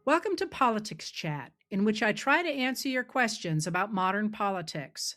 Welcome to Politics Chat, in which I try to answer your questions about modern politics.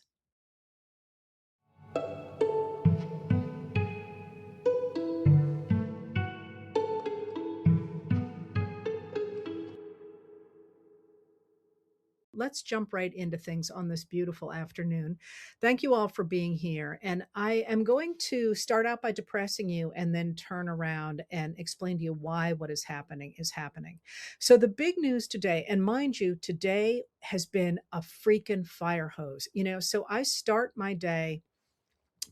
Let's jump right into things on this beautiful afternoon. Thank you all for being here. And I am going to start out by depressing you and then turn around and explain to you why what is happening is happening. So, the big news today, and mind you, today has been a freaking fire hose. So I start my day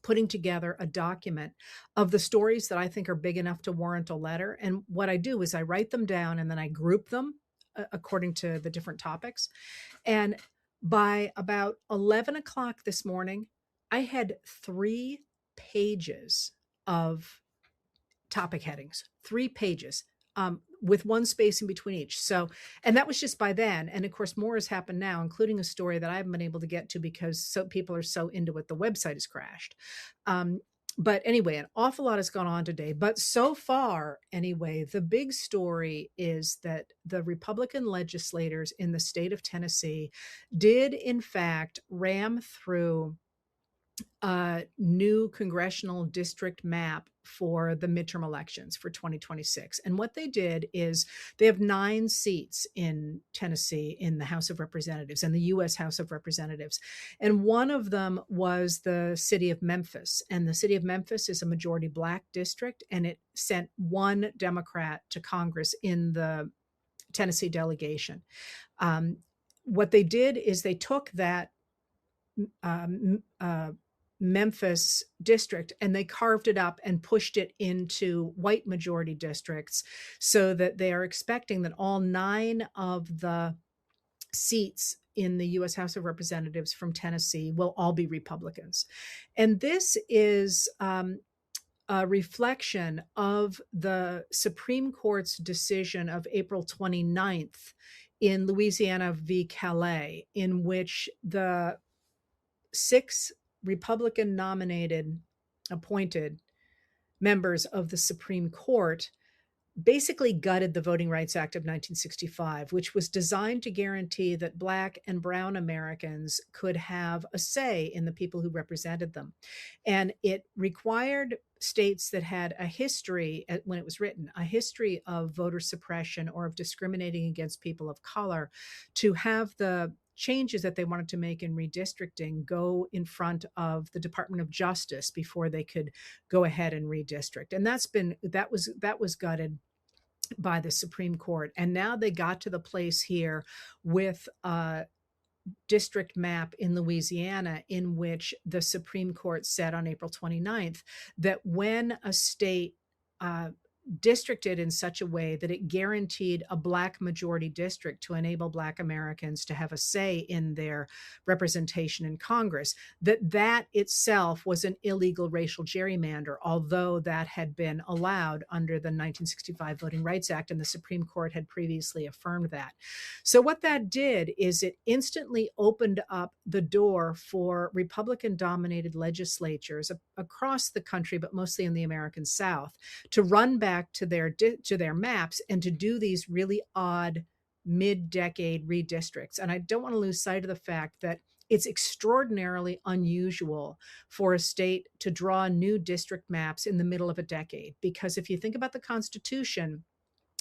putting together a document of the stories that I think are big enough to warrant a letter. And what I do is I write them down and then I group them according to the different topics. And by about 11 o'clock this morning, I had 3 pages of topic headings, 3 pages. With one space in between each. So, and that was just by then. And of course, more has happened now, including a story that I haven't been able to get to because people are so into it, the website has crashed. But anyway, an awful lot has gone on today. But so far, anyway, the big story is that the Republican legislators in the state of Tennessee did, in fact, ram through a new congressional district map for the midterm elections for 2026. And what they did is they have 9 seats in Tennessee in the House of Representatives and the U.S. House of Representatives. And one of them was the city of Memphis. And the city of Memphis is a majority Black district, and it sent one Democrat to Congress in the Tennessee delegation. What they did is they took that Memphis district and they carved it up and pushed it into white majority districts so that they are expecting that all 9 of the seats in the U.S. House of Representatives from Tennessee will all be Republicans. And this is a reflection of the Supreme Court's decision of April 29th in Louisiana v. Callais, in which the 6 Republican nominated, appointed members of the Supreme Court basically gutted the Voting Rights Act of 1965, which was designed to guarantee that Black and Brown Americans could have a say in the people who represented them. And it required states that had a history, when it was written, a history of voter suppression or of discriminating against people of color, to have the changes that they wanted to make in redistricting go in front of the Department of Justice before they could go ahead and redistrict. And that was gutted by the Supreme Court. And now they got to the place here with a district map in Louisiana in which the Supreme Court said on April 29th that when a state districted in such a way that it guaranteed a Black majority district to enable Black Americans to have a say in their representation in Congress, that itself was an illegal racial gerrymander, although that had been allowed under the 1965 Voting Rights Act, and the Supreme Court had previously affirmed that. So what that did is it instantly opened up the door for Republican-dominated legislatures across the country, but mostly in the American South, to run back to their maps and to do these really odd mid-decade redistricts. And I don't want to lose sight of the fact that it's extraordinarily unusual for a state to draw new district maps in the middle of a decade. Because if you think about the Constitution,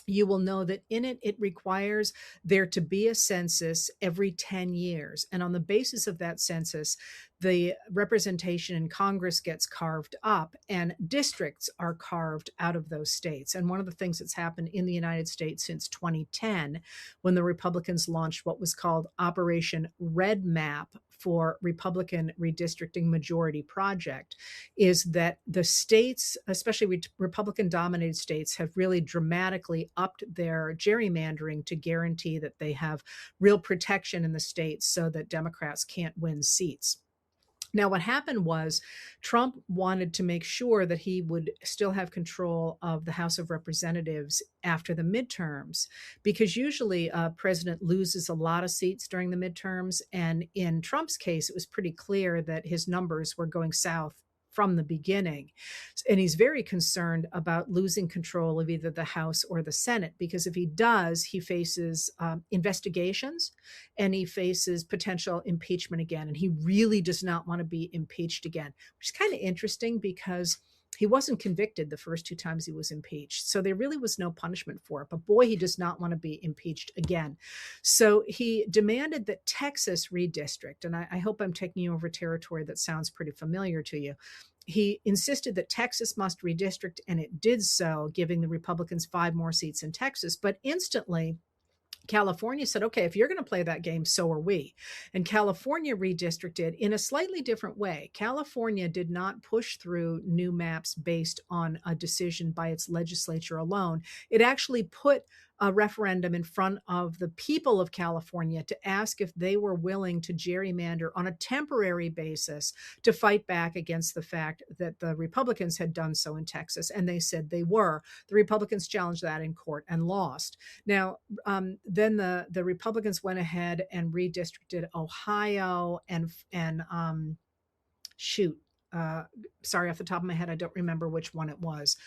you will know that in it, it requires there to be a census every 10 years. And on the basis of that census, the representation in Congress gets carved up and districts are carved out of those states. And one of the things that's happened in the United States since 2010, when the Republicans launched what was called Operation REDMAP for Republican Redistricting Majority Project, is that the states, especially Republican dominated states, have really dramatically upped their gerrymandering to guarantee that they have real protection in the states so that Democrats can't win seats. Now, what happened was Trump wanted to make sure that he would still have control of the House of Representatives after the midterms, because usually a president loses a lot of seats during the midterms. And in Trump's case, it was pretty clear that his numbers were going south from the beginning. And he's very concerned about losing control of either the House or the Senate, because if he does, he faces investigations and he faces potential impeachment again. And he really does not want to be impeached again, which is kind of interesting because he wasn't convicted the first two times he was impeached. So there really was no punishment for it. But boy, he does not want to be impeached again. So he demanded that Texas redistrict. And I hope I'm taking you over territory that sounds pretty familiar to you. He insisted that Texas must redistrict, and it did so, giving the Republicans 5 more seats in Texas. But instantly, California said, okay, if you're going to play that game, so are we. And California redistricted in a slightly different way. California did not push through new maps based on a decision by its legislature alone. It actually put a referendum in front of the people of California to ask if they were willing to gerrymander on a temporary basis to fight back against the fact that the Republicans had done so in Texas. And they said they were. The Republicans challenged that in court and lost. Now, then the Republicans went ahead and redistricted Ohio and sorry, off the top of my head, I don't remember which one it was.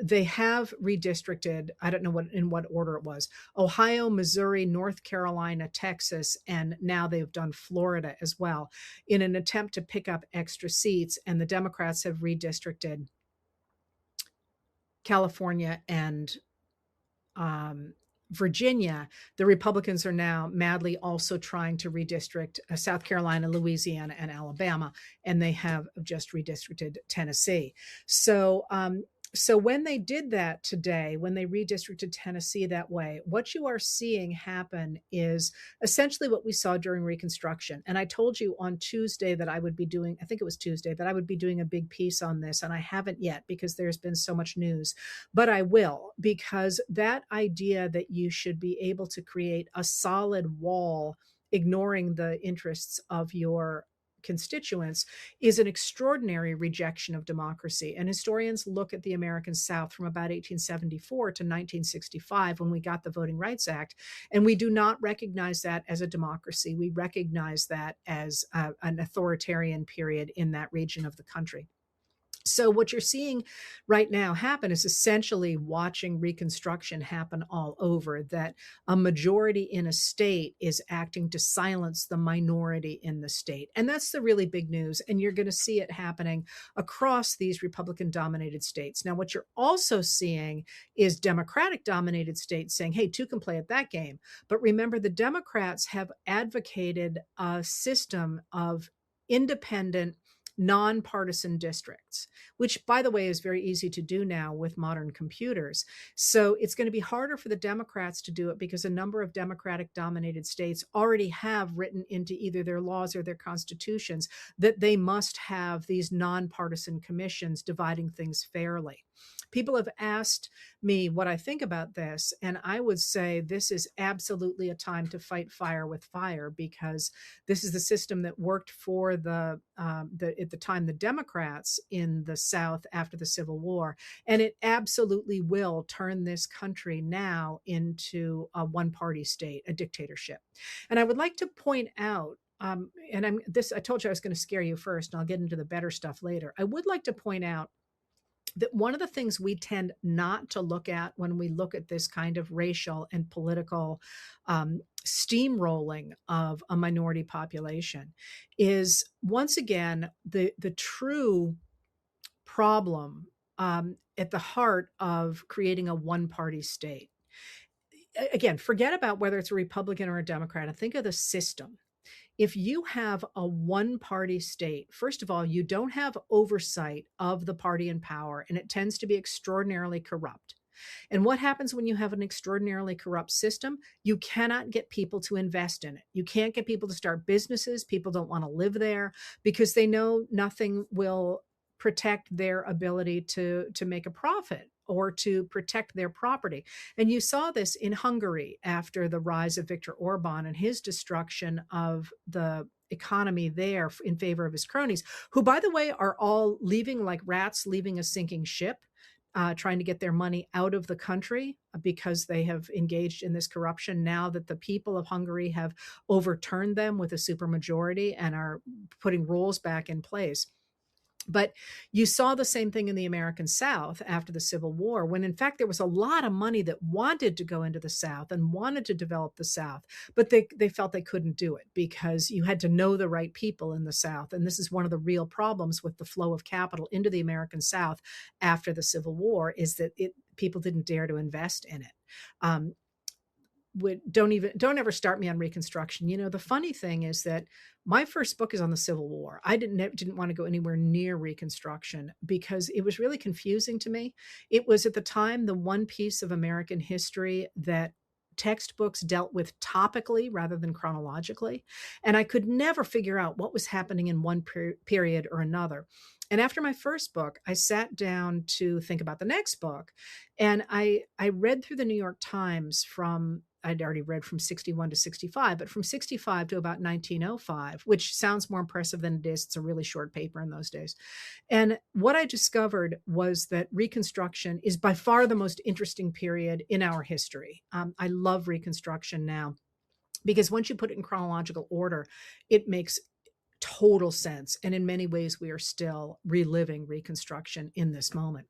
They have redistricted, I don't know in what order it was, Ohio, Missouri, North Carolina, Texas, and now they've done Florida as well in an attempt to pick up extra seats. And the Democrats have redistricted California and Virginia. The Republicans are now madly also trying to redistrict South Carolina, Louisiana, and Alabama, and they have just redistricted Tennessee. So when they did that today, when they redistricted Tennessee that way, what you are seeing happen is essentially what we saw during Reconstruction. And I told you on Tuesday that I would be doing, I think it was Tuesday, that I would be doing a big piece on this. And I haven't yet because there's been so much news, but I will, because that idea that you should be able to create a solid wall, ignoring the interests of your constituents, is an extraordinary rejection of democracy. And historians look at the American South from about 1874 to 1965, when we got the Voting Rights Act, and we do not recognize that as a democracy. We recognize that as an authoritarian period in that region of the country. So what you're seeing right now happen is essentially watching Reconstruction happen all over, that a majority in a state is acting to silence the minority in the state. And that's the really big news. And you're going to see it happening across these Republican-dominated states. Now, what you're also seeing is Democratic-dominated states saying, hey, two can play at that game. But remember, the Democrats have advocated a system of independent, nonpartisan districts, which, by the way, is very easy to do now with modern computers. So it's going to be harder for the Democrats to do it because a number of Democratic dominated states already have written into either their laws or their constitutions that they must have these nonpartisan commissions dividing things fairly. People have asked me what I think about this, and I would say this is absolutely a time to fight fire with fire, because this is the system that worked for at the time, the Democrats in the South after the Civil War, and it absolutely will turn this country now into a one-party state, a dictatorship. And I would like to point out, I told you I was going to scare you first, and I'll get into the better stuff later. I would like to point out that one of the things we tend not to look at when we look at this kind of racial and political steamrolling of a minority population is, once again, the true problem at the heart of creating a one-party state. Again, forget about whether it's a Republican or a Democrat, and think of the system. If you have a one-party state, first of all, you don't have oversight of the party in power, and it tends to be extraordinarily corrupt. And what happens when you have an extraordinarily corrupt system? You cannot get people to invest in it. You can't get people to start businesses. People don't want to live there because they know nothing will protect their ability to make a profit or to protect their property. And you saw this in Hungary after the rise of Viktor Orban and his destruction of the economy there in favor of his cronies, who, by the way, are all leaving like rats leaving a sinking ship, trying to get their money out of the country because they have engaged in this corruption now that the people of Hungary have overturned them with a supermajority and are putting rules back in place. But you saw the same thing in the American South after the Civil War, when in fact there was a lot of money that wanted to go into the South and wanted to develop the South, but they felt they couldn't do it because you had to know the right people in the South. And this is one of the real problems with the flow of capital into the American South after the Civil War, is that people didn't dare to invest in it. Um, don't ever start me on Reconstruction. The funny thing is that my first book is on the Civil War. I didn't want to go anywhere near Reconstruction because it was really confusing to me. It was at the time the one piece of American history that textbooks dealt with topically rather than chronologically, and I could never figure out what was happening in one period or another. And after my first book, I sat down to think about the next book, and I read through the New York Times from, I'd already read from 61 to 65, but from 65 to about 1905, which sounds more impressive than it is. It's a really short paper in those days. And what I discovered was that Reconstruction is by far the most interesting period in our history. I love Reconstruction now because once you put it in chronological order, it makes total sense. And in many ways, we are still reliving Reconstruction in this moment.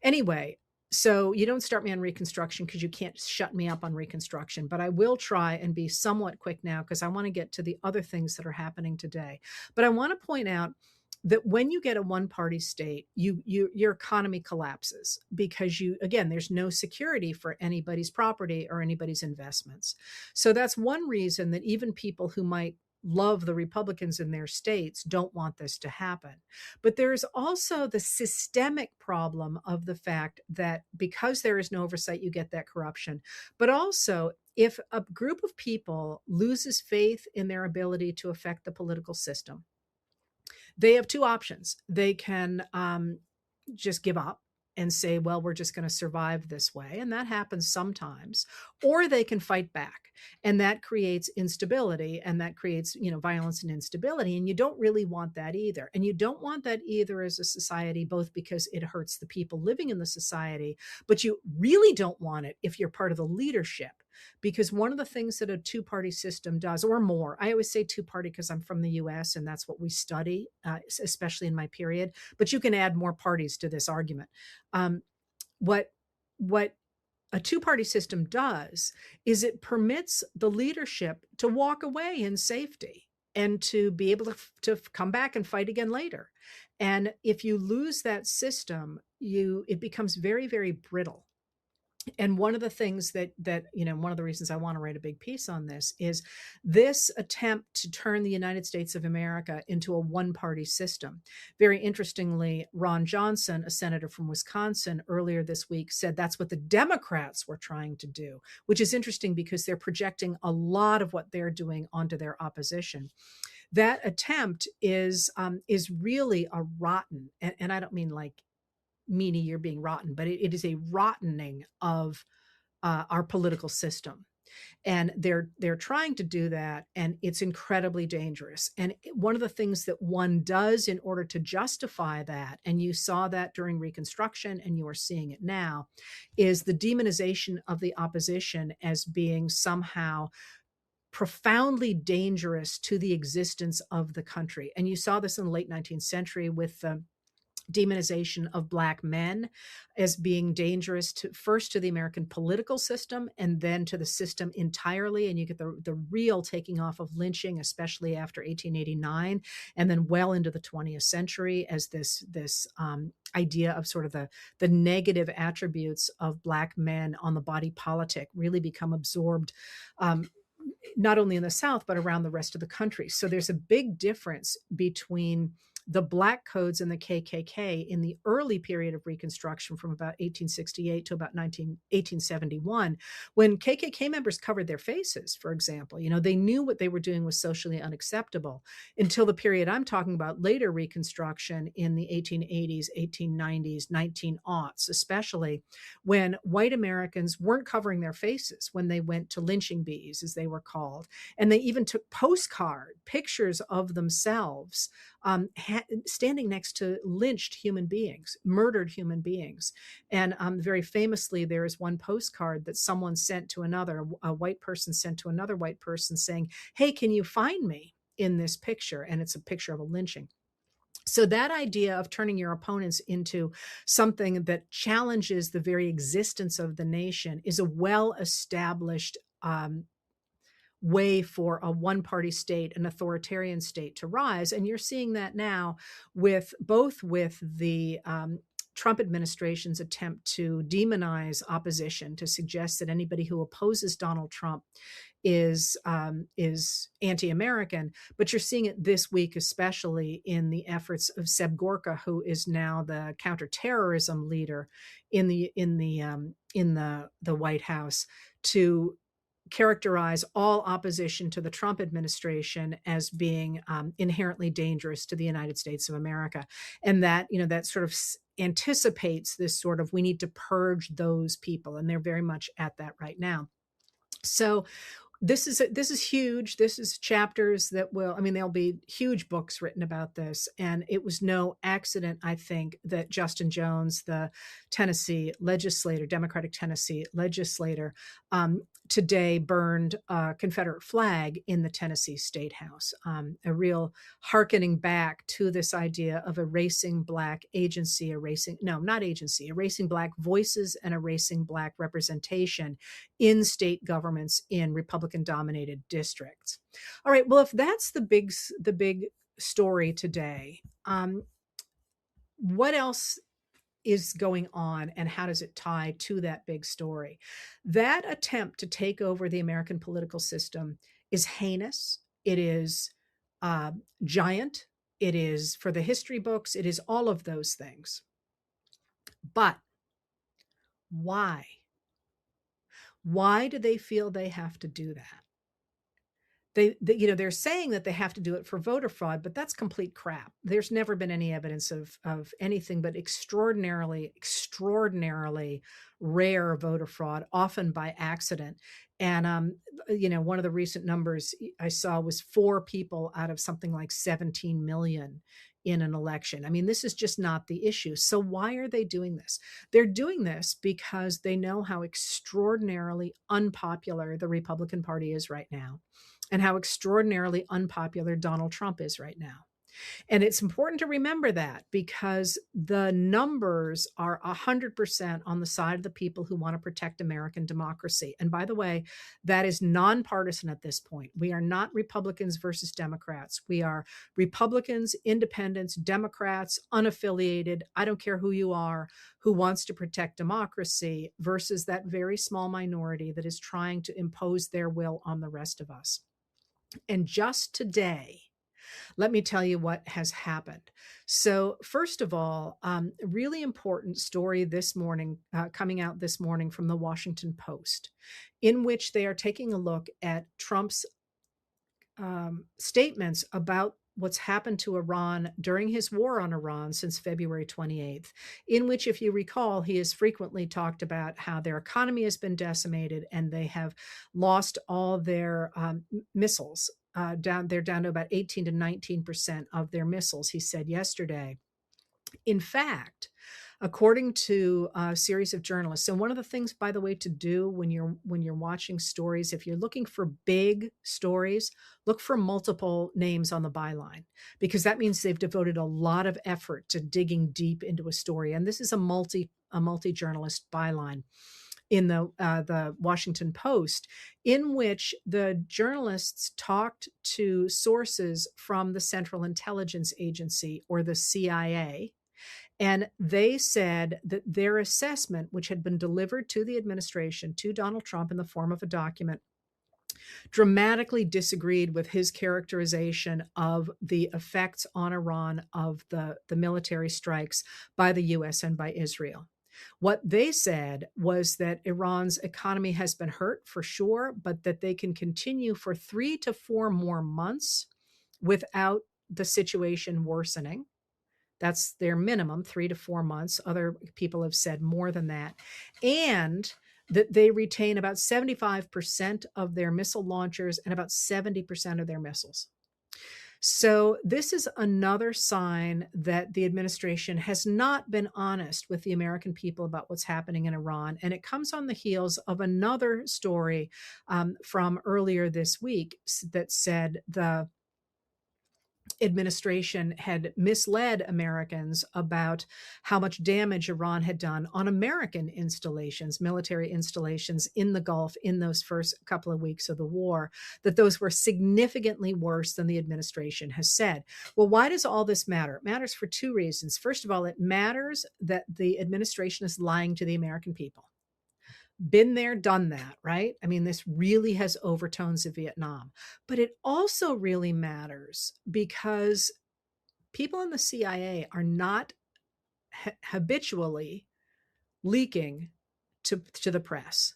Anyway, so you don't start me on Reconstruction because you can't shut me up on Reconstruction, but I will try and be somewhat quick now because I want to get to the other things that are happening today. But I want to point out that when you get a one-party state, your economy collapses because again, there's no security for anybody's property or anybody's investments. So that's one reason that even people who might love the Republicans in their states don't want this to happen. But there's also the systemic problem of the fact that because there is no oversight, you get that corruption. But also, if a group of people loses faith in their ability to affect the political system, they have two options. They can just give up and say, well, we're just going to survive this way. And that happens sometimes. Or they can fight back. And that creates instability, and that creates, violence and instability. And you don't really want that either. And you don't want that either as a society, both because it hurts the people living in the society, but you really don't want it if you're part of the leadership. Because one of the things that a two-party system does, or more, I always say two-party because I'm from the U.S. and that's what we study, especially in my period. But you can add more parties to this argument. What a two-party system does is it permits the leadership to walk away in safety and to be able to come back and fight again later. And if you lose that system, it becomes very, very brittle. And one of the things that one of the reasons I want to write a big piece on this is this attempt to turn the United States of America into a one-party system. Very interestingly, Ron Johnson, a senator from Wisconsin, earlier this week said that's what the Democrats were trying to do, which is interesting because they're projecting a lot of what they're doing onto their opposition. That attempt is really a rotten, and I don't mean like meaning you're being rotten, but it is a rottening of our political system. And they're trying to do that, and it's incredibly dangerous. And one of the things that one does in order to justify that, and you saw that during Reconstruction and you are seeing it now, is the demonization of the opposition as being somehow profoundly dangerous to the existence of the country. And you saw this in the late 19th century with the demonization of Black men as being dangerous first to the American political system and then to the system entirely. And you get the real taking off of lynching, especially after 1889, and then well into the 20th century as this idea of sort of the negative attributes of Black men on the body politic really become absorbed, not only in the South, but around the rest of the country. So there's a big difference between the Black codes and the KKK in the early period of Reconstruction from about 1868 to about 1871, when KKK members covered their faces, for example. They knew what they were doing was socially unacceptable until the period I'm talking about, later Reconstruction in the 1880s, 1890s, 1900s, especially, when white Americans weren't covering their faces when they went to lynching bees, as they were called. And they even took postcard pictures of themselves standing next to lynched human beings, murdered human beings. And very famously, there is one postcard that someone sent to another, a white person sent to another white person saying, hey, can you find me in this picture? And it's a picture of a lynching. So that idea of turning your opponents into something that challenges the very existence of the nation is a well-established way for a one-party state, an authoritarian state, to rise. And you're seeing that now with the Trump administration's attempt to demonize opposition, to suggest that anybody who opposes Donald Trump is anti-American. But you're seeing it this week, especially in the efforts of Seb Gorka, who is now the counterterrorism leader in the White House, to characterize all opposition to the Trump administration as being inherently dangerous to the United States of America. And that, that sort of anticipates this sort of, we need to purge those people. And they're very much at that right now. So this is huge. This is chapters that there'll be huge books written about this. And it was no accident, I think, that Justin Jones, the Democratic Tennessee legislator, today burned a Confederate flag in the Tennessee State House, a real hearkening back to this idea of erasing Black agency, erasing Black voices and erasing Black representation in state governments in Republican-dominated districts. All right, well, if that's the big story today, what else is going on, and how does it tie to that big story? That attempt to take over the American political system is heinous. It is giant. It is for the history books. It is all of those things. But why? Why do they feel they have to do that? They're saying that they have to do it for voter fraud, but that's complete crap. There's never been any evidence of anything but extraordinarily rare voter fraud, often by accident. And one of the recent numbers I saw was 4 people out of something like 17 million in an election. I mean, this is just not the issue. So why are they doing this? They're doing this because they know how extraordinarily unpopular the Republican Party is right now, and how extraordinarily unpopular Donald Trump is right now. And it's important to remember that, because the numbers are 100% on the side of the people who want to protect American democracy. And by the way, that is nonpartisan at this point. We are not Republicans versus Democrats. We are Republicans, independents, Democrats, unaffiliated, I don't care who you are, who wants to protect democracy, versus that very small minority that is trying to impose their will on the rest of us. And just today, let me tell you what has happened. So first of all, really important story this morning, coming out this morning from the Washington Post, in which they are taking a look at Trump's statements about what's happened to Iran during his war on Iran since February 28th, in which, if you recall, he has frequently talked about how their economy has been decimated and they have lost all their missiles. They're down to about 18 to 19% of their missiles, he said yesterday. In fact, according to a series of journalists, and one of the things, by the way, to do when you're watching stories, if you're looking for big stories, look for multiple names on the byline, because that means they've devoted a lot of effort to digging deep into a story. And this is a multi-journalist byline in the Washington Post, in which the journalists talked to sources from the Central Intelligence Agency, or the CIA. And they said that their assessment, which had been delivered to the administration, to Donald Trump in the form of a document, dramatically disagreed with his characterization of the effects on Iran of the military strikes by the U.S. and by Israel. What they said was that Iran's economy has been hurt for sure, but that they can continue for 3 to 4 more months without the situation worsening. That's their minimum, 3 to 4 months. Other people have said more than that. And that they retain about 75% of their missile launchers and about 70% of their missiles. So this is another sign that the administration has not been honest with the American people about what's happening in Iran. And it comes on the heels of another story from earlier this week that said the administration had misled Americans about how much damage Iran had done on American installations, military installations in the Gulf in those first couple of weeks of the war, that those were significantly worse than the administration has said. Well, why does all this matter? It matters for two reasons. First of all, it matters that the administration is lying to the American people. Been there, done that, right? I mean, this really has overtones of Vietnam. But it also really matters because people in the CIA are not habitually leaking to the press.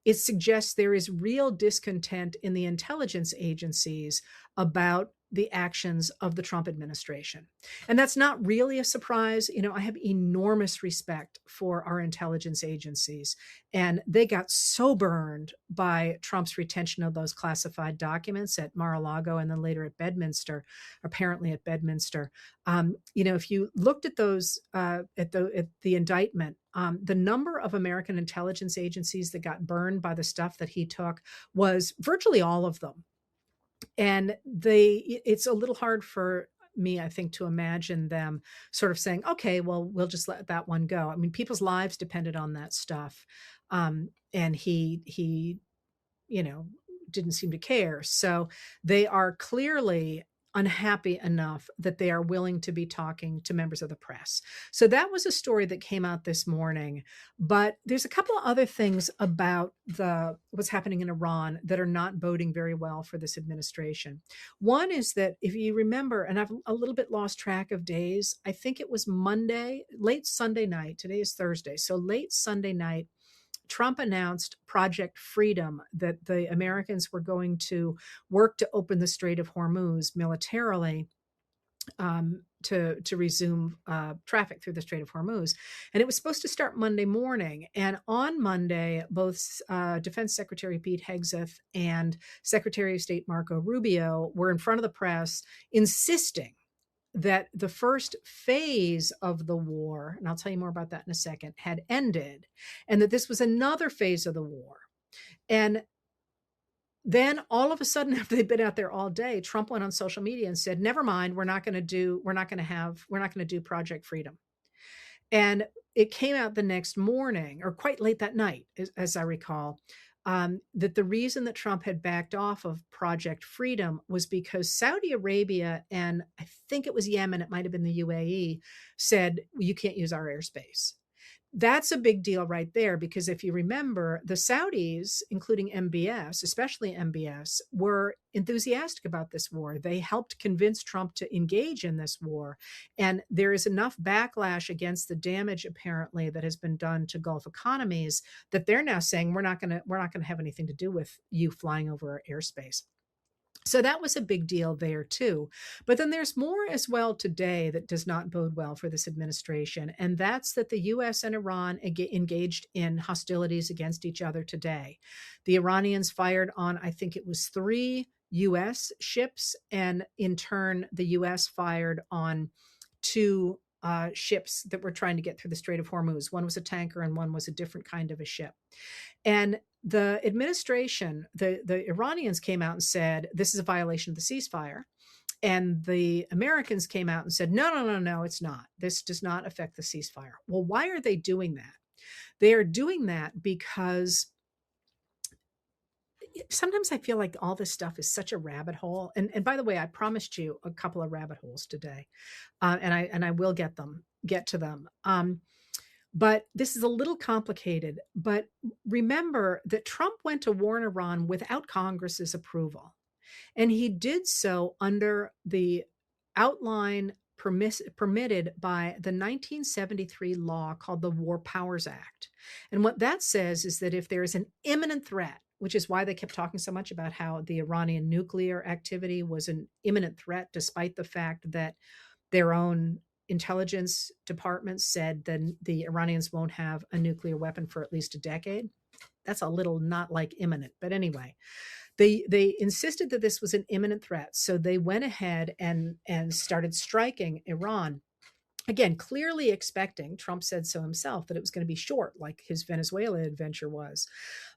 It suggests there is real discontent in the intelligence agencies about the actions of the Trump administration. And that's not really a surprise. You know, I have enormous respect for our intelligence agencies, and they got so burned by Trump's retention of those classified documents at Mar-a-Lago and then later at Bedminster, apparently at Bedminster. You know, if you looked at those, at the indictment, the number of American intelligence agencies that got burned by the stuff that he took was virtually all of them. And it's a little hard for me, I think, to imagine them sort of saying, okay, well, we'll just let that one go. I mean, people's lives depended on that stuff. And he, you know, didn't seem to care. So they are clearly unhappy enough that they are willing to be talking to members of the press. So that was a story that came out this morning. But there's a couple of other things about what's happening in Iran that are not boding very well for this administration. One is that if you remember, and I've a little bit lost track of days, I think it was Monday, late Sunday night. Today is Thursday. So late Sunday night, Trump announced Project Freedom, that the Americans were going to work to open the Strait of Hormuz militarily to resume traffic through the Strait of Hormuz. And it was supposed to start Monday morning. And on Monday, both Defense Secretary Pete Hegseth and Secretary of State Marco Rubio were in front of the press insisting that the first phase of the war, and I'll tell you more about that in a second, had ended, and that this was another phase of the war. And then all of a sudden, after they'd been out there all day, Trump went on social media and said, never mind, we're not going to do Project Freedom. And it came out the next morning, or quite late that night, as I recall, that the reason that Trump had backed off of Project Freedom was because Saudi Arabia and I think it was Yemen, it might have been the UAE, said, well, you can't use our airspace. That's a big deal right there, because if you remember, the Saudis, including MBS, especially MBS, were enthusiastic about this war. They helped convince Trump to engage in this war. And there is enough backlash against the damage, apparently, that has been done to Gulf economies that they're now saying we're not going to have anything to do with you flying over our airspace. So that was a big deal there too. But then there's more as well today that does not bode well for this administration. And that's that the U.S. and Iran engaged in hostilities against each other today. The Iranians fired on, I think it was 3 U.S. ships. And in turn, the U.S. fired on 2 ships that were trying to get through the Strait of Hormuz. One was a tanker and one was a different kind of a ship. And the administration, the Iranians came out and said, this is a violation of the ceasefire. And the Americans came out and said, no, it's not. This does not affect the ceasefire. Well, why are they doing that? They are doing that because sometimes I feel like all this stuff is such a rabbit hole. And by the way, I promised you a couple of rabbit holes today, and I will get to them. But this is a little complicated. But remember that Trump went to war in Iran without Congress's approval. And he did so under the outline permitted by the 1973 law called the War Powers Act. And what that says is that if there is an imminent threat, which is why they kept talking so much about how the Iranian nuclear activity was an imminent threat, despite the fact that their own intelligence departments said then the Iranians won't have a nuclear weapon for at least a decade. That's a little not like imminent. But anyway, they insisted that this was an imminent threat. So they went ahead and started striking Iran. again, clearly expecting, Trump said so himself, that it was going to be short, like his Venezuela adventure was.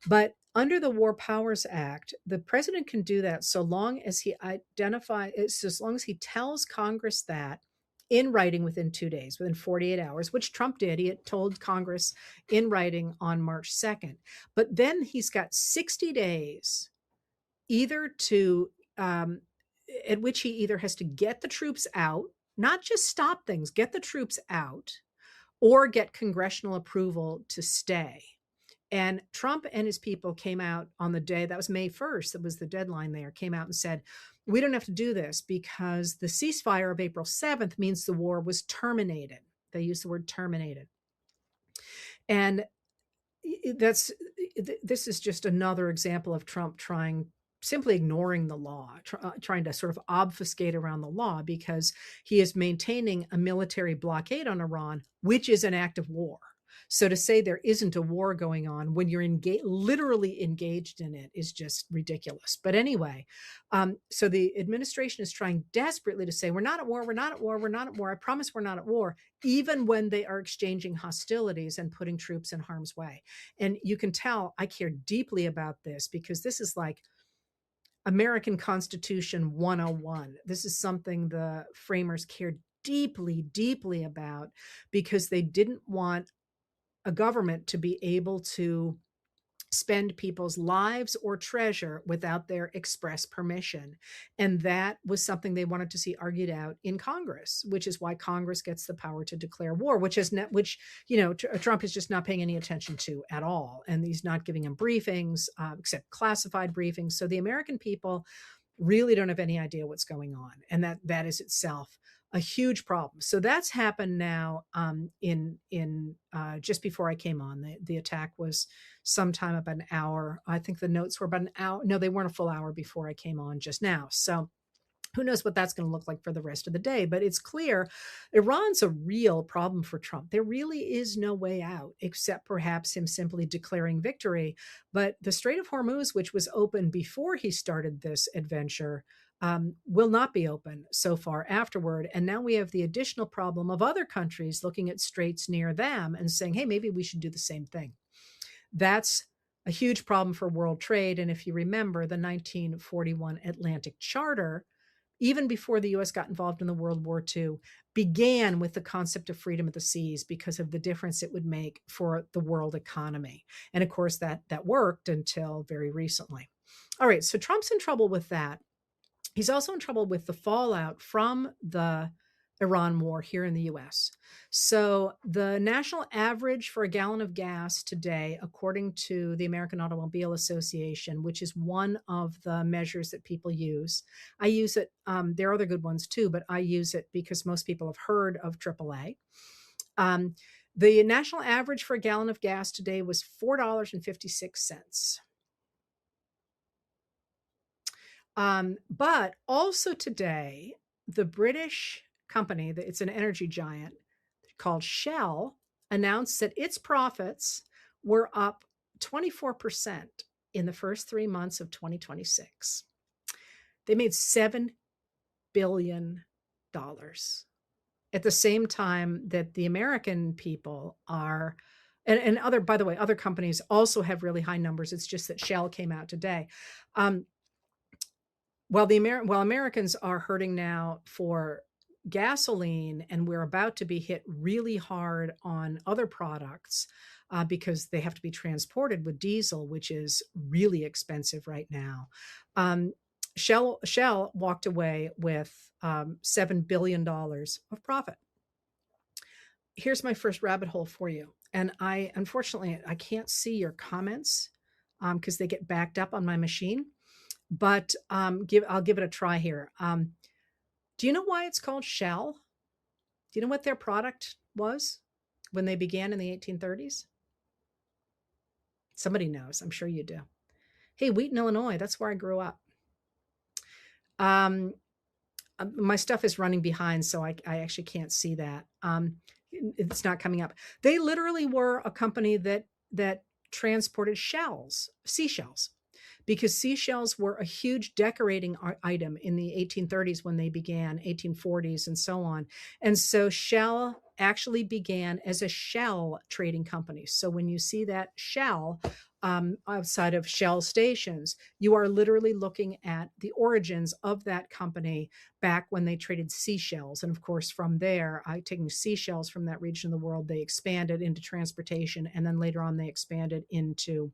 But under the War Powers Act, the president can do that so long as he as long as he tells Congress that in writing within 2 days, within 48 hours, which Trump did. He had told Congress in writing on March 2nd. But then he's got 60 days either to, at which he either has to get the troops out, not just stop things, get the troops out, or get congressional approval to stay. And Trump and his people came out on the day, that was May 1st, that was the deadline there, came out and said, we don't have to do this because the ceasefire of April 7th means the war was terminated. They used the word terminated. And this is just another example of Trump simply ignoring the law, trying to sort of obfuscate around the law because he is maintaining a military blockade on Iran, which is an act of war. So to say there isn't a war going on when you're literally engaged in it is just ridiculous. But anyway, so the administration is trying desperately to say, we're not at war, we're not at war, we're not at war. I promise we're not at war, even when they are exchanging hostilities and putting troops in harm's way. And you can tell I care deeply about this because this is like American Constitution 101. This is something the framers cared deeply, deeply about because they didn't want a government to be able to spend people's lives or treasure without their express permission. And that was something they wanted to see argued out in Congress, which is why Congress gets the power to declare war, which Trump is just not paying any attention to at all. And he's not giving them briefings, except classified briefings. So the American people really don't have any idea what's going on. And that is itself a huge problem. So that's happened now in just before I came on. The attack was sometime about an hour. I think the notes were about an hour. No, they weren't a full hour before I came on just now. So who knows what that's going to look like for the rest of the day. But it's clear Iran's a real problem for Trump. There really is no way out except perhaps him simply declaring victory. But the Strait of Hormuz, which was open before he started this adventure, will not be open so far afterward. And now we have the additional problem of other countries looking at straits near them and saying, hey, maybe we should do the same thing. That's a huge problem for world trade. And if you remember the 1941 Atlantic Charter, even before the U.S. got involved in the World War II, began with the concept of freedom of the seas because of the difference it would make for the world economy. And of course, that worked until very recently. All right, so Trump's in trouble with that. He's also in trouble with the fallout from the Iran war here in the U.S. So the national average for a gallon of gas today, according to the American Automobile Association, which is one of the measures that people use. I use it. There are other good ones too, but I use it because most people have heard of AAA. The national average for a gallon of gas today was $4.56. But also today, the British company, it's an energy giant called Shell, announced that its profits were up 24% in the first 3 months of 2026. They made $7 billion at the same time that the American people are, and other, by the way, other companies also have really high numbers. It's just that Shell came out today. While Americans are hurting now for gasoline, and we're about to be hit really hard on other products because they have to be transported with diesel, which is really expensive right now. Shell walked away with $7 billion of profit. Here's my first rabbit hole for you. And unfortunately, I can't see your comments because they get backed up on my machine. But I'll give it a try here. Do you know why it's called Shell? Do you know what their product was when they began in the 1830s? Somebody knows. I'm sure you do. Hey, Wheaton, Illinois. That's where I grew up. My stuff is running behind, so I actually can't see that. It's not coming up. They literally were a company that transported seashells, because seashells were a huge decorating item in the 1830s when they began, 1840s, and so on. And so Shell actually began as a shell trading company. So when you see that shell outside of Shell stations, you are literally looking at the origins of that company back when they traded seashells. And of course, from there, taking seashells from that region of the world, they expanded into transportation. And then later on, they expanded into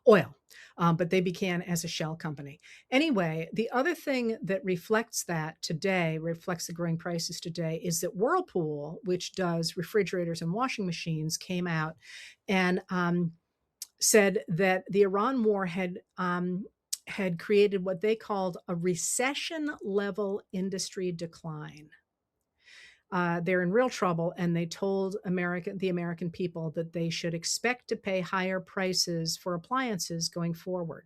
oil. But they began as a shell company. Anyway, the other thing that reflects that today, reflects the growing prices today, is that Whirlpool, which does refrigerators and washing machines, came out and said that the Iran war had created what they called a recession level industry decline. They're in real trouble, and they told the American people that they should expect to pay higher prices for appliances going forward.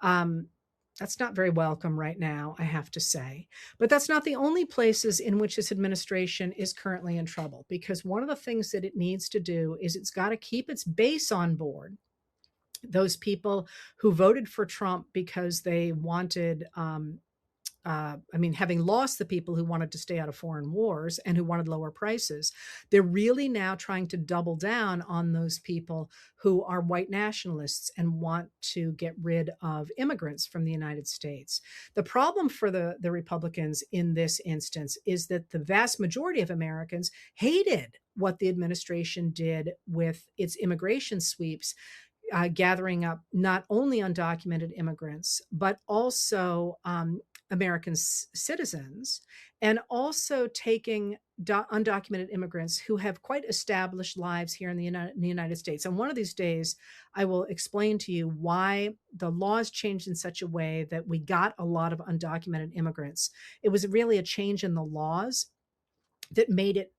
That's not very welcome right now, I have to say. But that's not the only places in which this administration is currently in trouble, because one of the things that it needs to do is it's got to keep its base on board. Those people who voted for Trump because they wanted having lost the people who wanted to stay out of foreign wars and who wanted lower prices, they're really now trying to double down on those people who are white nationalists and want to get rid of immigrants from the United States. The problem for the Republicans in this instance is that the vast majority of Americans hated what the administration did with its immigration sweeps, gathering up not only undocumented immigrants, but also American citizens, and also taking undocumented immigrants who have quite established lives here in the United States. And one of these days, I will explain to you why the laws changed in such a way that we got a lot of undocumented immigrants. It was really a change in the laws that made it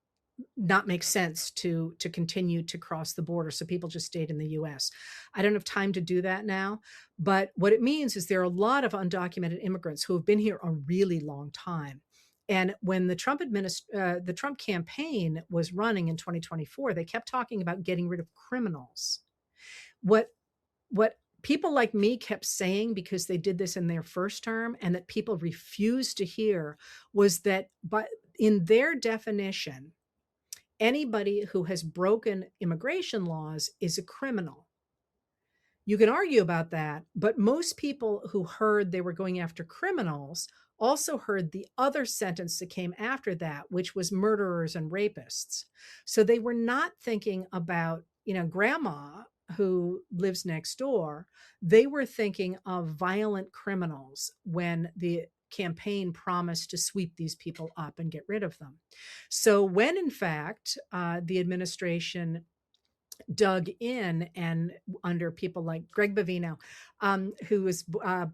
not make sense to continue to cross the border. So people just stayed in the US. I don't have time to do that now, but what it means is there are a lot of undocumented immigrants who have been here a really long time. And when the Trump campaign was running in 2024, they kept talking about getting rid of criminals. What people like me kept saying, because they did this in their first term and that people refused to hear, was that in their definition, anybody who has broken immigration laws is a criminal. You can argue about that, but most people who heard they were going after criminals also heard the other sentence that came after that, which was murderers and rapists. So they were not thinking about, grandma who lives next door. They were thinking of violent criminals when the campaign promised to sweep these people up and get rid of them. So when, in fact, the administration dug in, and under people like Greg Bavino, who was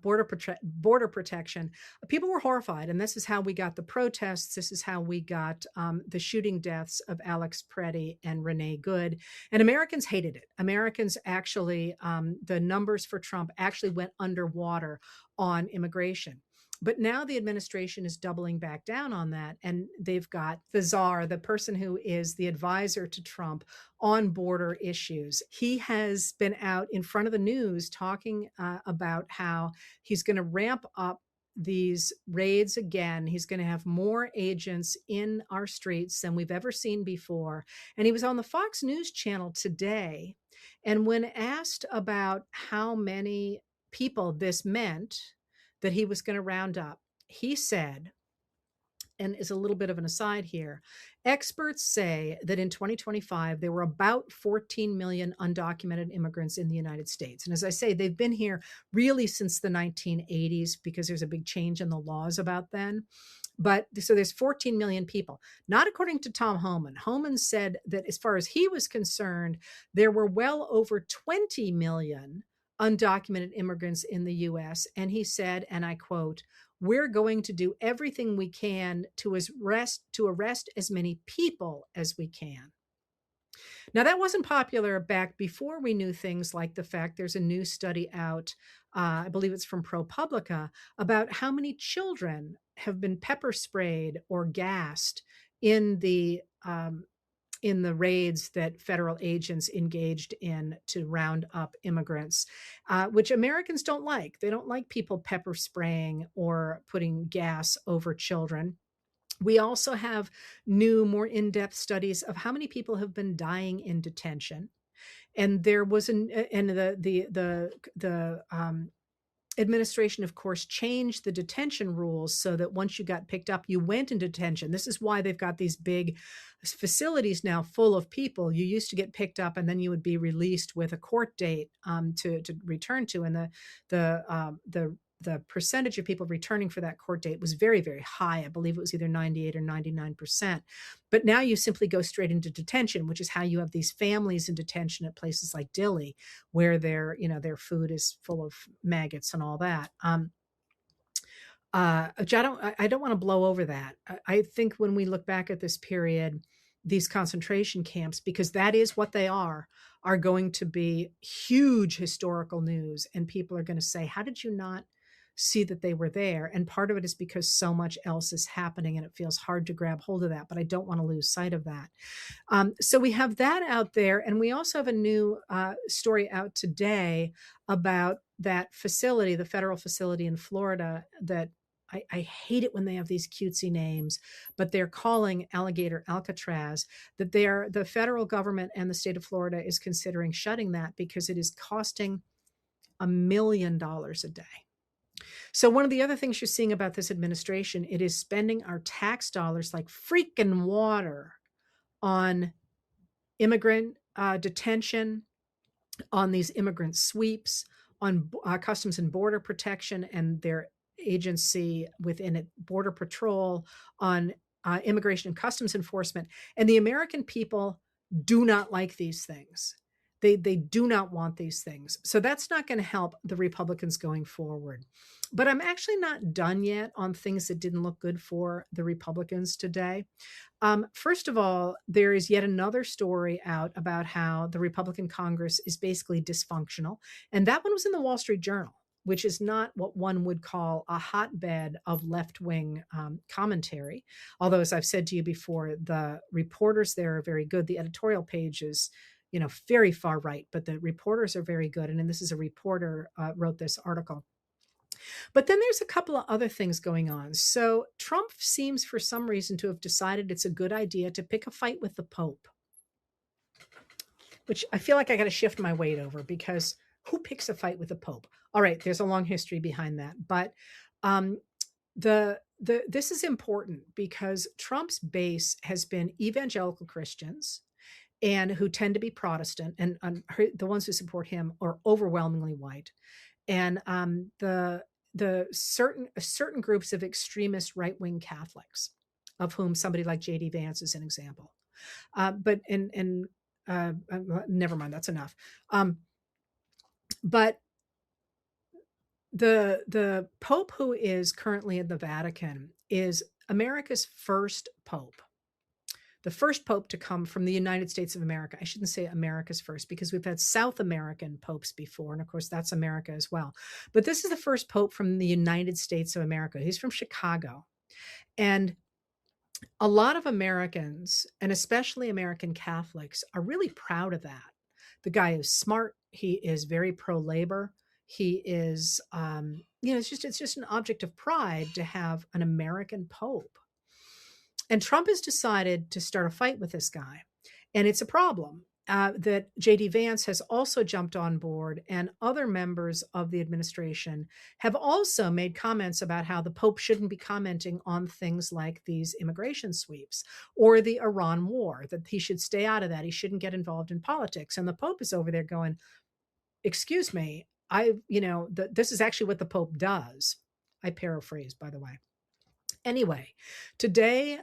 border protection, people were horrified. And this is how we got the protests. This is how we got the shooting deaths of Alex Preddy and Renee Good. And Americans hated it. Americans actually, the numbers for Trump actually went underwater on immigration. But now the administration is doubling back down on that. And they've got the czar, the person who is the advisor to Trump on border issues. He has been out in front of the news talking about how he's going to ramp up these raids again. He's going to have more agents in our streets than we've ever seen before. And he was on the Fox News channel today. And when asked about how many people this meant that he was going to round up, he said, and is a little bit of an aside here, experts say that in 2025, there were about 14 million undocumented immigrants in the United States. And as I say, they've been here really since the 1980s, because there's a big change in the laws about then. But so there's 14 million people, not according to Tom Homan. Homan said that as far as he was concerned, there were well over 20 million undocumented immigrants in the US. And he said, and I quote, "We're going to do everything we can to arrest as many people as we can." Now, that wasn't popular back before we knew things like the fact there's a new study out, I believe it's from ProPublica, about how many children have been pepper sprayed or gassed in the in the raids that federal agents engaged in to round up immigrants, which Americans don't like. They don't like people pepper spraying or putting gas over children. We also have new, more in-depth studies of how many people have been dying in detention. And there was the administration, of course, changed the detention rules so that once you got picked up, you went into detention. This is why they've got these big facilities now full of people. You used to get picked up and then you would be released with a court date to return to. And the percentage of people returning for that court date was very, very high. I believe it was either 98 or 99%. But now you simply go straight into detention, which is how you have these families in detention at places like Dilley, where their food is full of maggots and all that. Which I don't want to blow over that. I think when we look back at this period, these concentration camps, because that is what they are going to be huge historical news. And people are going to say, how did you not see that they were there? And part of it is because so much else is happening and it feels hard to grab hold of that, but I don't want to lose sight of that. So we have that out there. And we also have a new story out today about that facility, the federal facility in Florida that I hate it when they have these cutesy names, but they're calling Alligator Alcatraz, that the federal government and the state of Florida is considering shutting that because it is costing $1 million a day. So one of the other things you're seeing about this administration, it is spending our tax dollars like freaking water on immigrant detention, on these immigrant sweeps, on Customs and Border Protection and their agency within it, Border Patrol, on immigration and customs enforcement. And the American people do not like these things. They do not want these things. So that's not going to help the Republicans going forward. But I'm actually not done yet on things that didn't look good for the Republicans today. First of all, there is yet another story out about how the Republican Congress is basically dysfunctional. And that one was in the Wall Street Journal, which is not what one would call a hotbed of left-wing commentary. Although, as I've said to you before, the reporters there are very good. The editorial page is, very far right, but the reporters are very good. And then this is a reporter wrote this article. But then there's a couple of other things going on. So Trump seems for some reason to have decided it's a good idea to pick a fight with the Pope, which I feel like I got to shift my weight over, because who picks a fight with the Pope? All right, there's a long history behind that. But this is important because Trump's base has been evangelical Christians and who tend to be Protestant, and the ones who support him are overwhelmingly white. And the certain groups of extremist right-wing Catholics, of whom somebody like J.D. Vance is an example. But never mind, that's enough. But the Pope who is currently in the Vatican is America's first Pope. The first Pope to come from the United States of America. I shouldn't say America's first, because we've had South American popes before, and of course that's America as well. But this is the first Pope from the United States of America. He's from Chicago. And a lot of Americans, and especially American Catholics, are really proud of that. The guy is smart. He is very pro-labor. He is, it's just an object of pride to have an American Pope. And Trump has decided to start a fight with this guy. And it's a problem that J.D. Vance has also jumped on board, and other members of the administration have also made comments about how the Pope shouldn't be commenting on things like these immigration sweeps or the Iran war, that he should stay out of that. He shouldn't get involved in politics. And the Pope is over there going, excuse me, this is actually what the Pope does. I paraphrase, by the way. Anyway, today,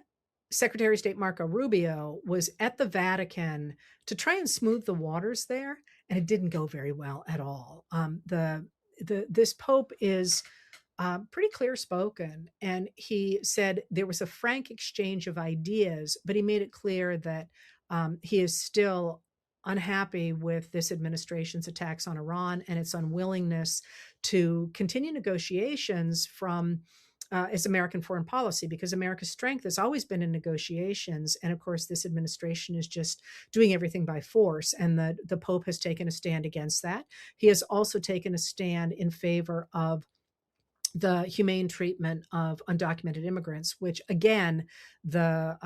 Secretary of State Marco Rubio was at the Vatican to try and smooth the waters there, and it didn't go very well at all. This Pope is pretty clear-spoken, and he said there was a frank exchange of ideas, but he made it clear that he is still unhappy with this administration's attacks on Iran and its unwillingness to continue negotiations from is American foreign policy, because America's strength has always been in negotiations. And of course, this administration is just doing everything by force. And the Pope has taken a stand against that. He has also taken a stand in favor of the humane treatment of undocumented immigrants, which again, the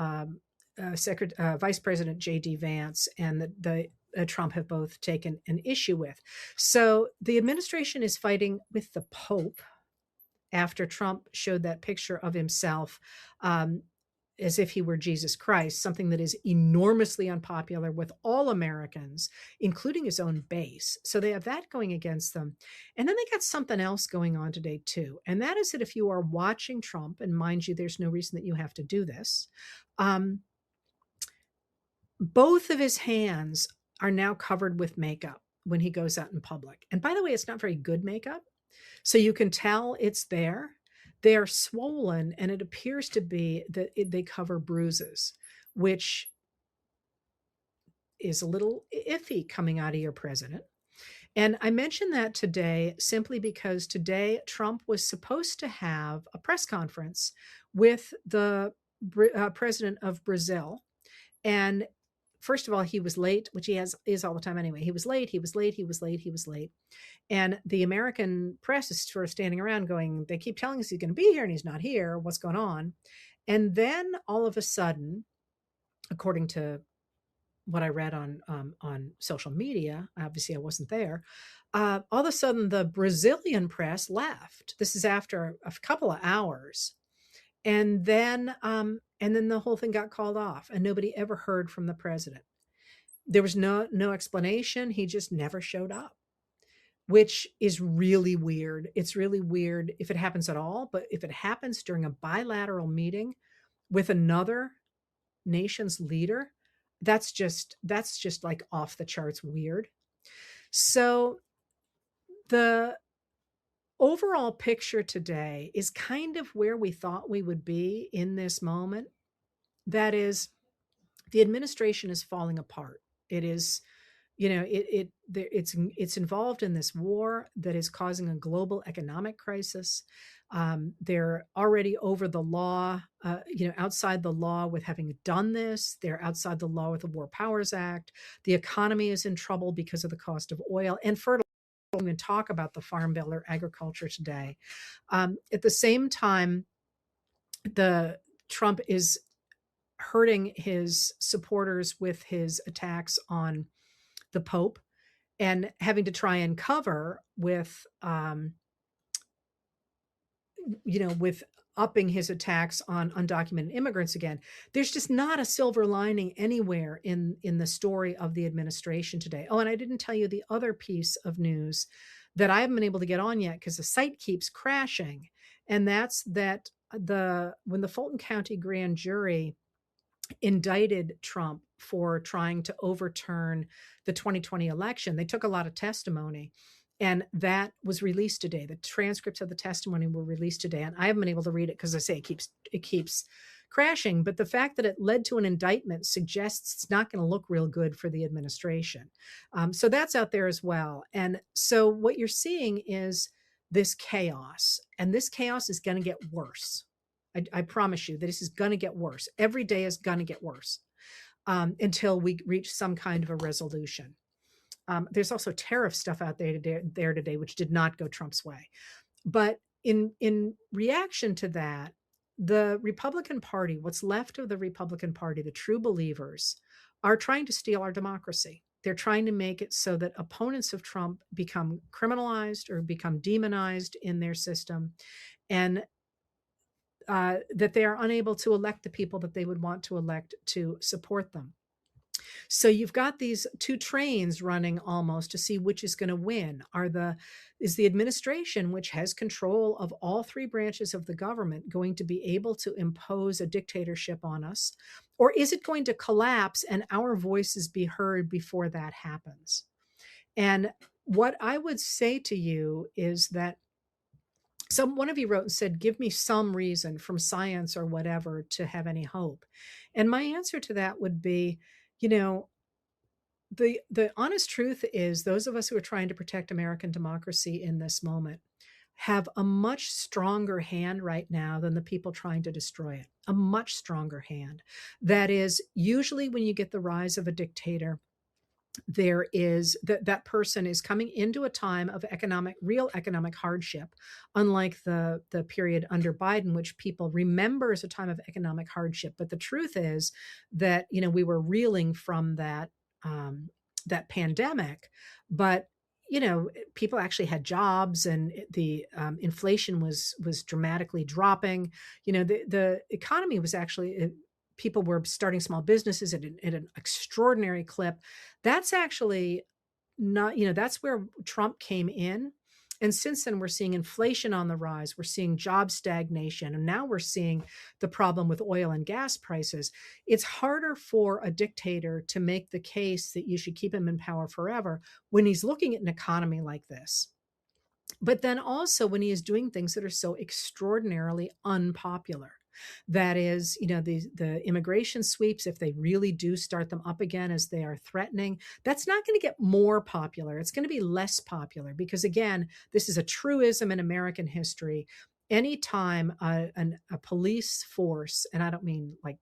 Vice President J.D. Vance and the Trump have both taken an issue with. So the administration is fighting with the Pope after Trump showed that picture of himself as if he were Jesus Christ, something that is enormously unpopular with all Americans, including his own base. So they have that going against them. And then they got something else going on today, too. And that is that if you are watching Trump, and mind you, there's no reason that you have to do this, both of his hands are now covered with makeup when he goes out in public. And by the way, it's not very good makeup. So you can tell it's there. They are swollen, and it appears to be that they cover bruises, which is a little iffy coming out of your president. And I mention that today simply because today Trump was supposed to have a press conference with the president of Brazil. And first of all, he was late, which is all the time anyway. He was late. And the American press is sort of standing around going, they keep telling us he's going to be here and he's not here. What's going on? And then all of a sudden, according to what I read on social media, obviously I wasn't there, all of a sudden the Brazilian press left. This is after a couple of hours. And then the whole thing got called off, and nobody ever heard from the president. There was no explanation. He just never showed up, which is really weird. It's really weird if it happens at all, but if it happens during a bilateral meeting with another nation's leader, that's just like off the charts weird. So the overall picture today is kind of where we thought we would be in this moment. That is, the administration is falling apart. It is, it's involved in this war that is causing a global economic crisis. They're already over the law, outside the law with having done this. They're outside the law with the War Powers Act. The economy is in trouble because of the cost of oil and fertilizer. We even talk about the farm bill or agriculture today. At the same time, the Trump is hurting his supporters with his attacks on the Pope and having to try and cover with, with upping his attacks on undocumented immigrants again. There's just not a silver lining anywhere in the story of the administration today. Oh, and I didn't tell you the other piece of news that I haven't been able to get on yet because the site keeps crashing. And that's that when the Fulton County grand jury indicted Trump for trying to overturn the 2020 election, they took a lot of testimony, and that was released today. The transcripts of the testimony were released today, and I haven't been able to read it because I say it keeps crashing. But the fact that it led to an indictment suggests it's not going to look real good for the administration. So that's out there as well. And so what you're seeing is this chaos, and this chaos is going to get worse. I promise you that this is going to get worse. Every day is going to get worse until we reach some kind of a resolution. There's also tariff stuff out there today, which did not go Trump's way. But in reaction to that, the Republican Party, what's left of the Republican Party, the true believers, are trying to steal our democracy. They're trying to make it so that opponents of Trump become criminalized or become demonized in their system, and that they are unable to elect the people that they would want to elect to support them. So you've got these two trains running almost to see which is going to win. Is the administration, which has control of all three branches of the government, going to be able to impose a dictatorship on us? Or is it going to collapse and our voices be heard before that happens? And what I would say to you is that one of you wrote and said, give me some reason from science or whatever to have any hope. And my answer to that would be, the honest truth is, those of us who are trying to protect American democracy in this moment have a much stronger hand right now than the people trying to destroy it. A much stronger hand. That is, usually when you get the rise of a dictator, there is that person is coming into a time of real economic hardship, unlike the period under Biden, which people remember as a time of economic hardship. But the truth is that, we were reeling from that pandemic, but people actually had jobs, and the inflation was dramatically dropping. The economy was actually, people were starting small businesses at an extraordinary clip. That's actually not, that's where Trump came in. And since then, we're seeing inflation on the rise. We're seeing job stagnation. And now we're seeing the problem with oil and gas prices. It's harder for a dictator to make the case that you should keep him in power forever when he's looking at an economy like this. But then also when he is doing things that are so extraordinarily unpopular. That is, the immigration sweeps, if they really do start them up again as they are threatening, that's not going to get more popular. It's going to be less popular because, again, this is a truism in American history. Anytime a police force, and I don't mean like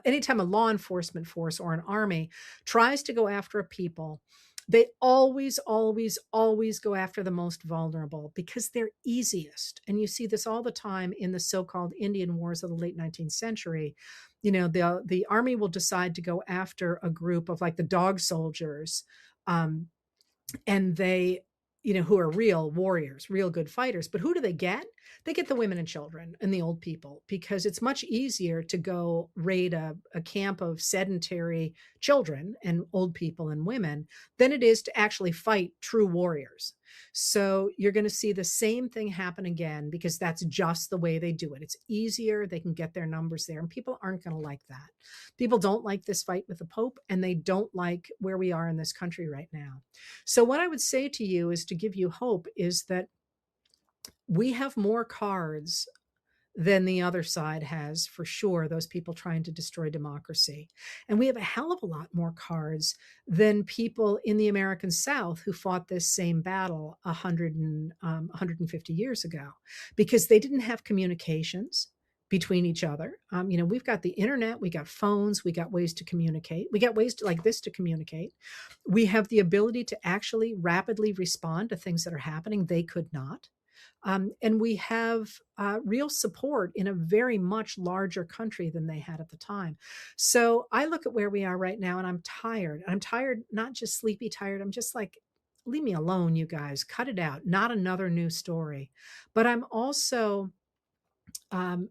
anytime a law enforcement force or an army tries to go after a people, they always, always, always go after the most vulnerable because they're easiest. And you see this all the time in the so-called Indian Wars of the late 19th century. The army will decide to go after a group of like the dog soldiers, and they, who are real warriors, real good fighters. But who do they get? They get the women and children and the old people, because it's much easier to go raid a camp of sedentary children and old people and women than it is to actually fight true warriors. So you're going to see the same thing happen again, because that's just the way they do it. It's easier. They can get their numbers there, and people aren't going to like that. People don't like this fight with the Pope, and they don't like where we are in this country right now. So what I would say to you is, to give you hope, is that we have more cards than the other side has, for sure, those people trying to destroy democracy. And we have a hell of a lot more cards than people in the American South who fought this same battle 150 years ago, because they didn't have communications between each other. We've got the internet, we got phones, we got ways to communicate. We got ways like this to communicate. We have the ability to actually rapidly respond to things that are happening. They could not. And we have real support in a very much larger country than they had at the time. So I look at where we are right now, and I'm tired. I'm tired, not just sleepy tired. I'm just like, leave me alone, you guys. Cut it out. Not another new story. But I'm also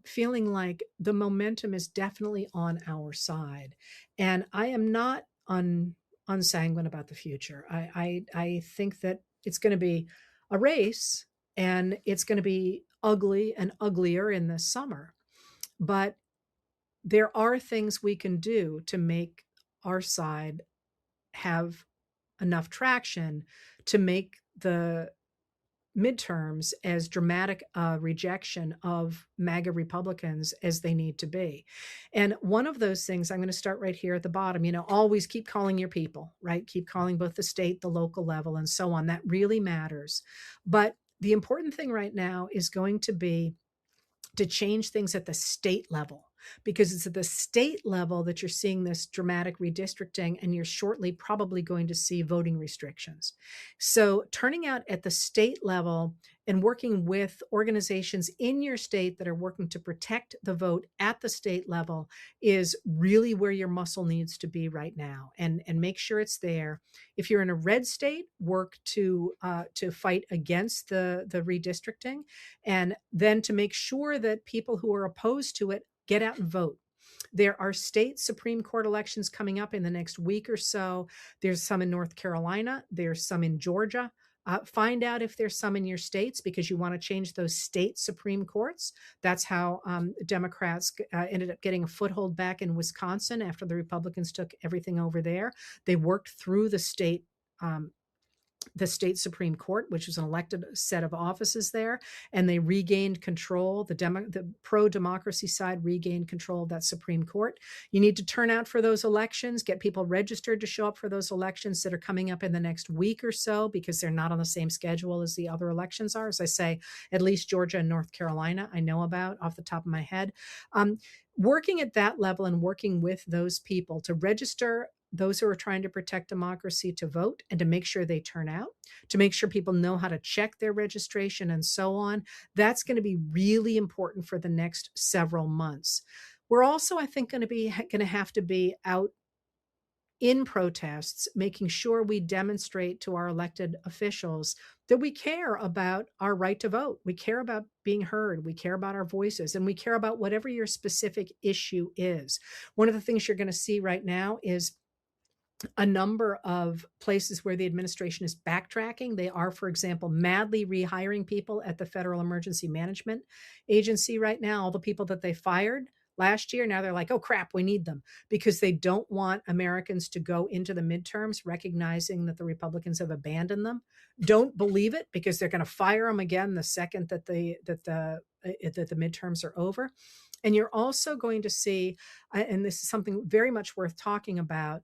feeling like the momentum is definitely on our side. And I am not unsanguine about the future. I think that it's going to be a race, and it's going to be ugly and uglier in the summer. But there are things we can do to make our side have enough traction to make the midterms as dramatic a rejection of MAGA Republicans as they need to be. And one of those things, I'm going to start right here at the bottom, always keep calling your people, right? Keep calling both the state, the local level, and so on. That really matters. But the important thing right now is going to be to change things at the state level, because it's at the state level that you're seeing this dramatic redistricting, and you're shortly probably going to see voting restrictions. So turning out at the state level and working with organizations in your state that are working to protect the vote at the state level is really where your muscle needs to be right now, and make sure it's there. If you're in a red state, work to fight against the redistricting, and then to make sure that people who are opposed to it get out and vote. There are state Supreme Court elections coming up in the next week or so. There's some in North Carolina. There's some in Georgia. Find out if there's some in your states, because you want to change those state Supreme Courts. That's how Democrats ended up getting a foothold back in Wisconsin after the Republicans took everything over there. They worked through the state the state Supreme Court, which was an elected set of offices there, and they regained control. The pro-democracy side regained control of that Supreme Court. You need to turn out for those elections, get people registered to show up for those elections that are coming up in the next week or so, because they're not on the same schedule as the other elections are. As I say, at least Georgia and North Carolina, I know about off the top of my head. Working at that level and working with those people to register those who are trying to protect democracy to vote and to make sure they turn out, to make sure people know how to check their registration and so on. That's going to be really important for the next several months. We're also, I think, going to have to be out in protests, making sure we demonstrate to our elected officials that we care about our right to vote. We care about being heard. We care about our voices, and we care about whatever your specific issue is. One of the things you're going to see right now is a number of places where the administration is backtracking. They are, for example, madly rehiring people at the Federal Emergency Management Agency right now. All the people that they fired last year, now they're like, oh crap, we need them, because they don't want Americans to go into the midterms recognizing that the Republicans have abandoned them. Don't believe it, because they're going to fire them again the second that the midterms are over. And you're also going to see, and this is something very much worth talking about.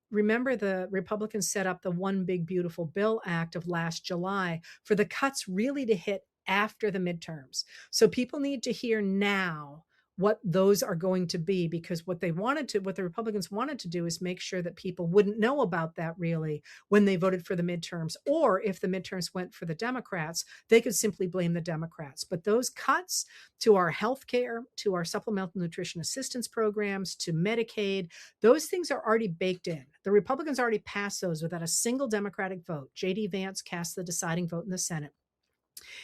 Remember, the Republicans set up the One Big Beautiful Bill Act of last July for the cuts really to hit after the midterms. So people need to hear now what those are going to be, because what the Republicans wanted to do is make sure that people wouldn't know about that really when they voted for the midterms, or if the midterms went for the Democrats, they could simply blame the Democrats. But those cuts to our health care, to our supplemental nutrition assistance programs, to Medicaid, those things are already baked in. The Republicans already passed those without a single Democratic vote. J.D. Vance cast the deciding vote in the Senate.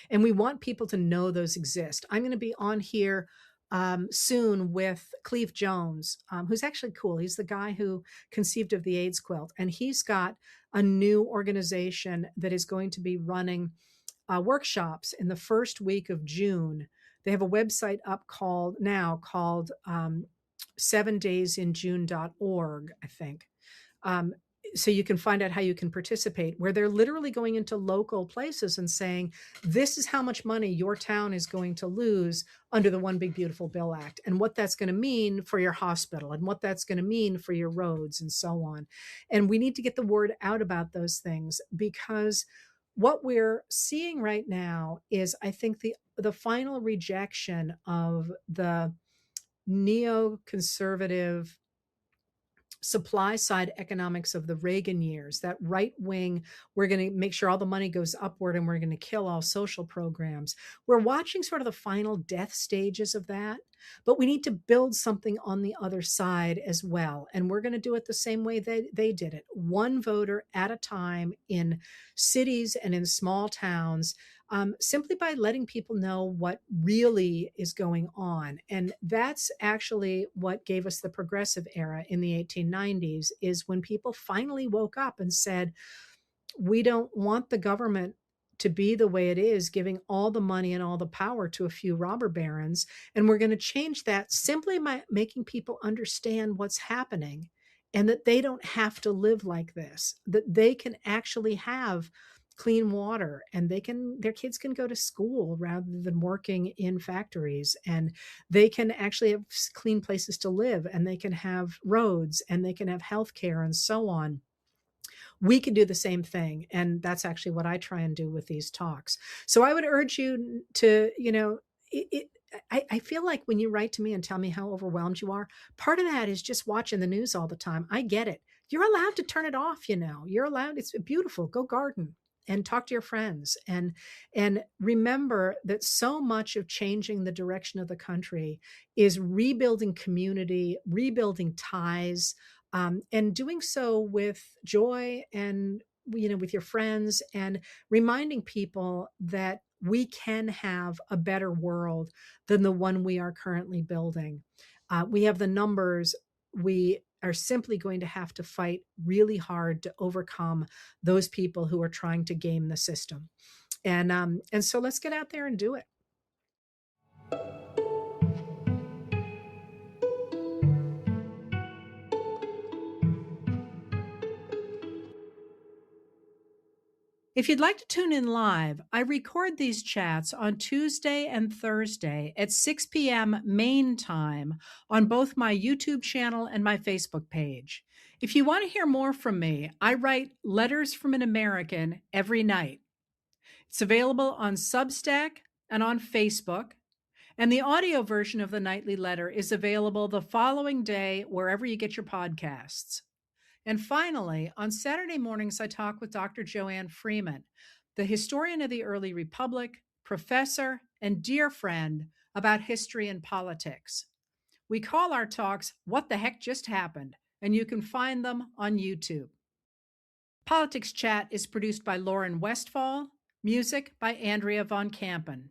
And we want people to know those exist. I'm going to be on here soon with Cleve Jones, who's actually cool. He's the guy who conceived of the AIDS quilt, and he's got a new organization that is going to be running workshops in the first week of June. They have a website up called 7daysinjune.org, I think. So you can find out how you can participate, where they're literally going into local places and saying, this is how much money your town is going to lose under the One Big Beautiful Bill Act, and what that's going to mean for your hospital, and what that's going to mean for your roads, and so on. And we need to get the word out about those things, because what we're seeing right now is, I think, the final rejection of the neoconservative supply side economics of the Reagan years, that right wing, we're going to make sure all the money goes upward and we're going to kill all social programs. We're watching sort of the final death stages of that, but we need to build something on the other side as well. And we're going to do it the same way they did it, one voter at a time in cities and in small towns. Simply by letting people know what really is going on. And that's actually what gave us the progressive era in the 1890s, is when people finally woke up and said, we don't want the government to be the way it is, giving all the money and all the power to a few robber barons. And we're going to change that simply by making people understand what's happening, and that they don't have to live like this, that they can actually have clean water, and their kids can go to school rather than working in factories, and they can actually have clean places to live, and they can have roads, and they can have health care, and so on. We can do the same thing. And that's actually what I try and do with these talks. So I would urge you to, I feel like when you write to me and tell me how overwhelmed you are, part of that is just watching the news all the time. I get it. You're allowed to turn it off, You're allowed. It's beautiful. Go garden and talk to your friends, and remember that so much of changing the direction of the country is rebuilding community, rebuilding ties, and doing so with joy and with your friends, and reminding people that we can have a better world than the one we are currently building. We have the numbers. We are simply going to have to fight really hard to overcome those people who are trying to game the system. And so let's get out there and do it. If you'd like to tune in live, I record these chats on Tuesday and Thursday at 6 p.m. Maine time on both my YouTube channel and my Facebook page. If you want to hear more from me, I write Letters from an American every night. It's available on Substack and on Facebook, and the audio version of the nightly letter is available the following day wherever you get your podcasts. And finally, on Saturday mornings, I talk with Dr. Joanne Freeman, the historian of the early republic, professor, and dear friend about history and politics. We call our talks What the Heck Just Happened, and you can find them on YouTube. Politics Chat is produced by Lauren Westfall, music by Andrea Von Kampen.